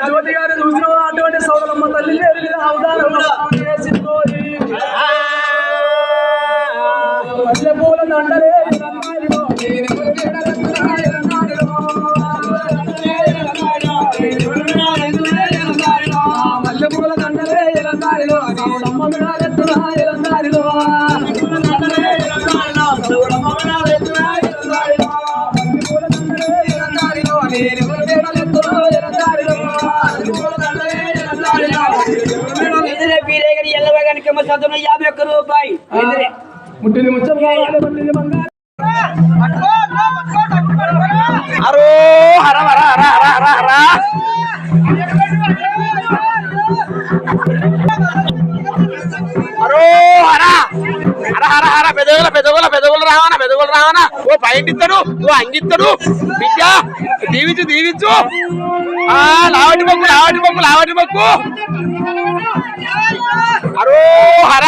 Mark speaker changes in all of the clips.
Speaker 1: జ్యోతి గారు చూసిన అటువంటి సోదరమ్మ తల్లి పూల దండలే మల్లెపూల దండలే ఎలందారిలో ఎలందారిలో రూపాయి ముట్టిని ముచ్చ
Speaker 2: అరో హర హర హర హర హర అరో హర హర హర హర పెదవుల రావనా ఓ పైంటిస్తాడు ఓ అంగిస్తాడు బిడ్డ దీవించు లావటి మొక్కు అరో హర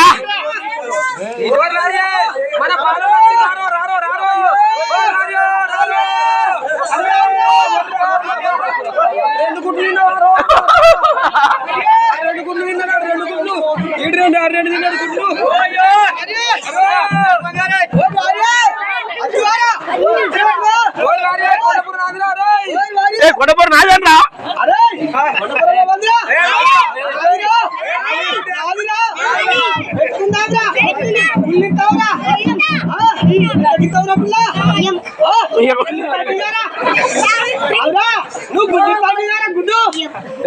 Speaker 2: కొడపూరు నాదన్నా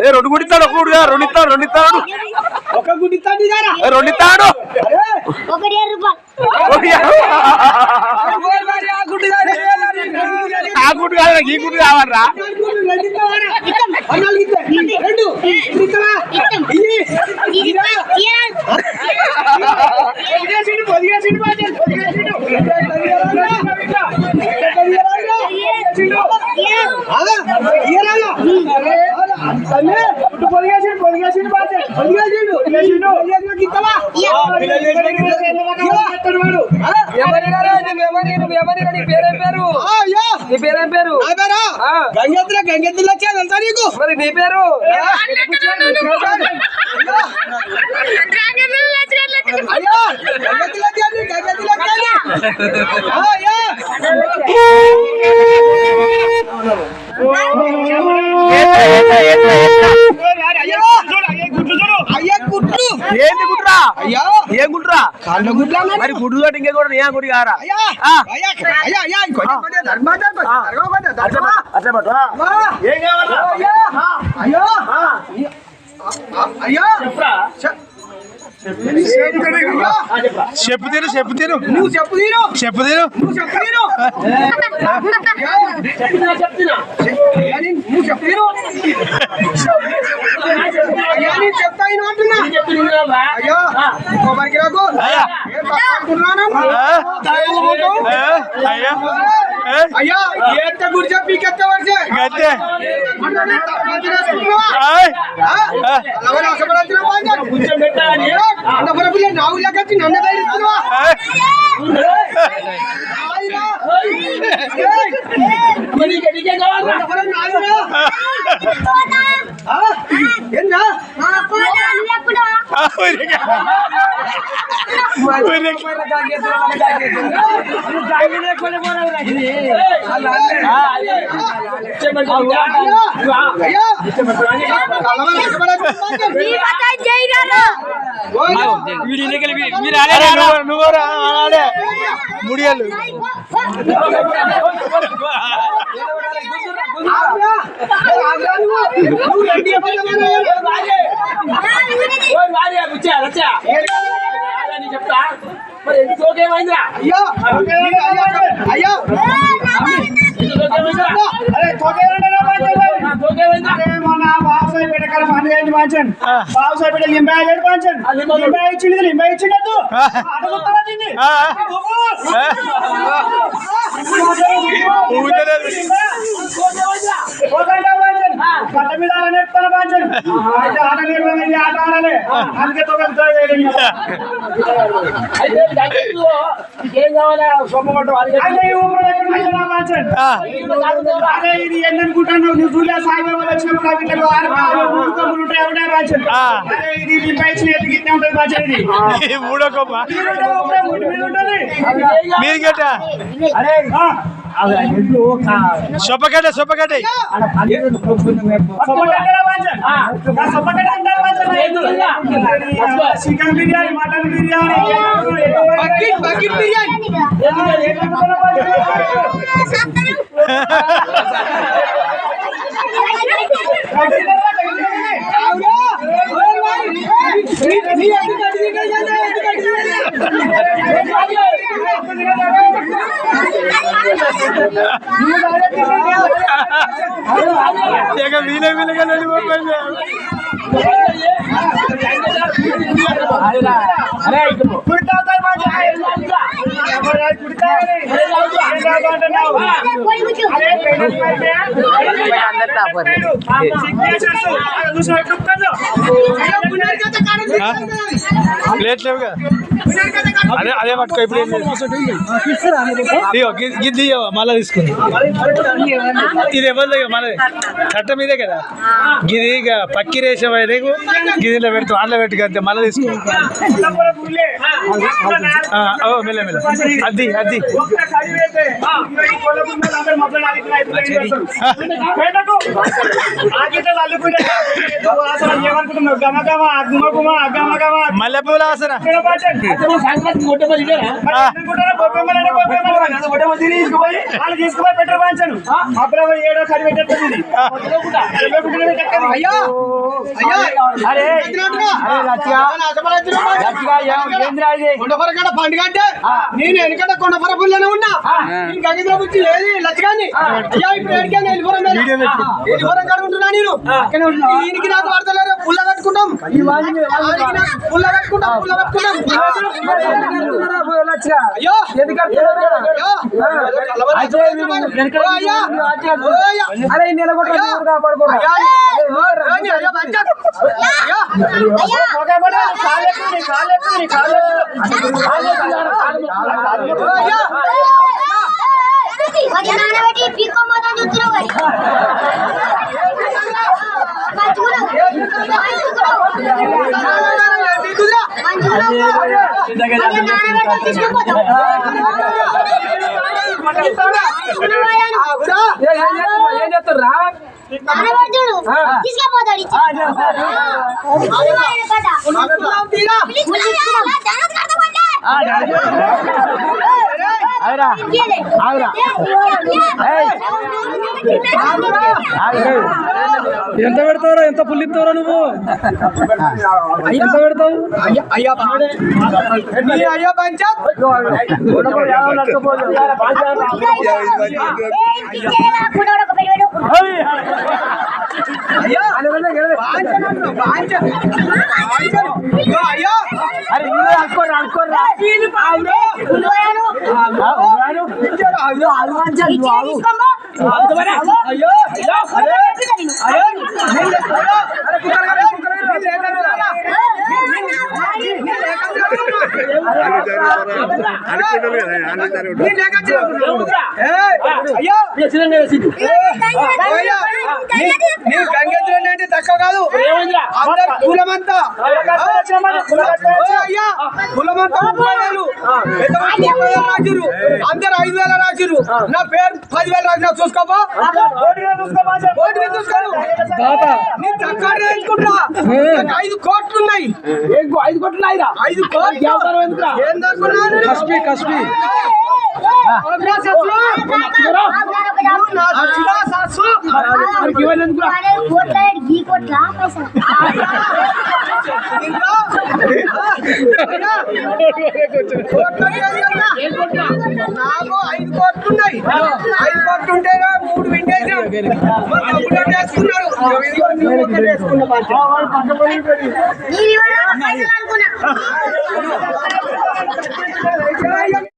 Speaker 2: రెండు గుడిస్తాడు రెండిస్తాడు
Speaker 1: ఒక గుడిస్తాడు
Speaker 2: రెండిస్తాడు ఆ గుడ్డు కాదు ఈ గుడ్డు కావాలరా
Speaker 1: గంగెత్తులు వచ్చేది అంతా నీకు
Speaker 2: మరి నీ పేరు ఏంటి గుడ్రా ఏం గుడ్రా మరి గుడ్డు తోటి ఇంకే కూడా ఏ గుడి కారా అట్లా పట్టు ఏం కావాలా చెప్పు తీరు
Speaker 1: నువ్వు చెప్పు తీరు చెప్తా అయ్యా అయ్యా ఎంత గుడి చెప్పి నావు లెక్క నన్ను
Speaker 2: ముడియాలు చెప్తా మరి ఎందుకేమైందిరా
Speaker 1: అయ్యా అయ్యా
Speaker 3: మొన్న బాబుసాయి పెట్టకల పండుగ అయింది పంచన్ బాబుసాయి పెట్ట లింబాయి లేడు పంచన్ లింబాయి ఇచ్చింది లింబాయి ఇచ్చిండదు అడుగుతావా దీన్ని పట్ట మీద ఆడ నేర్పుతాను పంచన్ అయితే ఆట నేర్పండి ఆట ఆడాలి అందుకే
Speaker 4: ఏం కావాలా సొమ్మగొట్టు
Speaker 3: అదే ఇది ఏంటనుకుంటాను నువ్వు చూలే సాయిబాబా వచ్చినప్పుడు వీటిలో కొమ్ములు ఉంటాయి ఎవడే పంచన్ అదే ఇది లింబాయి ఇచ్చిన ఎత్తుకిట్టే ఉంటుంది పంచన్ ఇది
Speaker 2: మూడో కొమ్మ
Speaker 3: ఉంటుంది
Speaker 2: మీరు గట్ట సొప్పగడ్డ సొప్పగడ్డ
Speaker 3: chicken biryani mutton biryani
Speaker 1: bucket biryani
Speaker 2: వీలే వీలుగా వెళ్ళిపోయింది ప్లేట్ లేవుగా అదే అదే పట్టుకో ఇప్పుడు గిద్ది మళ్ళా తీసుకుంది ఇది ఎవరిదే మళ్ళీ చట్ట మీదే కదా గిది ఇక పక్కి రేషం అయితే గిదిలో పెడతాం అందులో పెట్టుకు అంతే మళ్ళీ తీసుకుంది మెల్ల మెల్ల అద్ది అద్ది మల్లెపూల వాసన
Speaker 3: వాళ్ళు తీసుకుపోయి పెట్టరు పంచను అప్పుడు ఏడో కడి పెట్టేస్తుంది
Speaker 1: అయ్యా కొండపరగడ పండుగ అంటే నేను వెనకట కొండపర పుల్లనే ఉన్నా నేను గంగిద్ర బుచ్చి లేదు లచ్చగాన్ని అయ్యా ఇప్పుడు ఎడికాను వెళ్ళిపోరం కడుకుంటున్నా నేను దీనికి నాకు వాడతలేరు పుల్ల కట్టుకుంటాం పుల్ల కట్టుకుంటాం అయ్యో
Speaker 4: అరే ఏం చెప్తారా ఎంత పెడతావురా ఎంత పుల్లు ఇస్తావురా నువ్వు ఎంత పెడతావు
Speaker 1: అయ్యా అయ్యా పంచాయత్ గంగేంద్రుడు అంటే తక్కువ కాదు అందరు కులమంతా కులమంతా 30,000 రాజురు అందరు 5,000 రాజురు నా పేరు 10,000 రాజు చూసుకోపో తక్కువ వేసుకుంటా 5 కోట్లు ఉన్నాయి
Speaker 4: 5 కోట్లు ఉన్నాయిరా
Speaker 1: 5 కోట్లు ఏం దొరుకుతున్నారు
Speaker 4: కస్పీ కస్పీ
Speaker 1: నాకు 5 కోట్లు ఉన్నాయి 5 కోట్లు ఉంటే 3 వింటేజ్ వేసుకున్నారు నువ్వు ఒక్కటే వేసుకున్న బాధ్యత.
Speaker 5: నీ వల్ల పైసలు అనుకున్నా